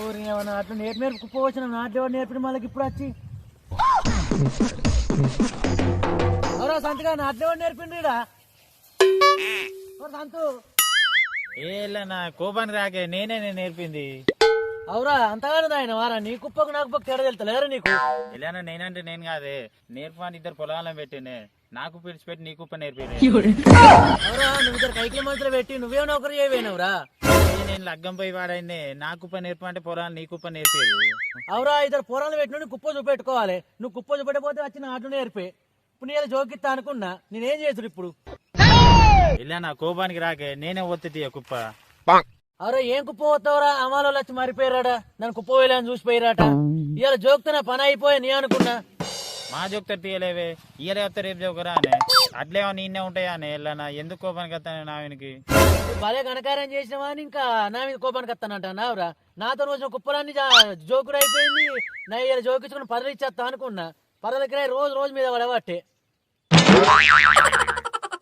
ఓరి ఏమన్నా అట్లా నేర్పు కుప్ప వచ్చిన నాట్లు ఎవరు నేర్పిన వాళ్ళకి ఇప్పుడు వచ్చి ఎవరో సంతగా నాట్లు ఎవరు నేర్పిండ్రా సంతు నా కోపానికి రాకే నేనే నేర్పింది. అవురా అంతగానే ఆయన వారా నీ కుప్పకు నాకు కుప్పకు తేడా తెలుతలేరు నీకు. ఇలా నేనంటే నేను కాదే నేర్పని ఇద్దరు పొలాలను పెట్టినే నాకు పిలిచిపెట్టి నీ కుప్ప నేర్పింది. అవురా నువ్వు ఇద్దరు కైకి మంత్రులు పెట్టి నువ్వే నౌకరు చేయవేనవురా. నేను లగ్గం పోయి వాడైందే నా కుప్ప నేర్పంటే పొలాలు నీ కుప్ప నేర్పేరు. అవురా ఇద్దరు పొలాలు పెట్టిన కుప్ప చూపెట్టుకోవాలి. నువ్వు కుప్ప చూపెట్టకపోతే వచ్చి నా ఆటలు నేర్పే. ఇప్పుడు నేను జోకిస్తా అనుకున్నా నేనేం చేతుడు ఇప్పుడు. ఇలా నా కోపానికి రాకే నేనే ఒత్తి కుప్ప. అరే ఏం కుప్ప పోతావురా అమ్మాలో వచ్చి మారిపోయారాట నన్ను కుప్ప వేయాలని చూసిపోయారట. ఇవాళ జోక్తున్నా పని అయిపోయా నీ అనుకున్నా. మా జోక్తారు తీయలేవే ఇయలే వస్తా రేపు జోకరా అనే అట్లేమో నిన్నే ఉంటాయా అనే ఇలా ఎందుకు కోపానికి వస్తాను నా వెనక్కి. భలే కనకారం చేసినావా అని ఇంకా నా మీద కోపానికి వస్తానంట నావురా. నాతో వచ్చిన కుప్పలన్నీ జోకుడు అయిపోయింది. నా ఇలా జోకించుకుని పదవి ఇచ్చేస్తా అనుకున్నా. పదవికి రోజు మీద పడబట్టే.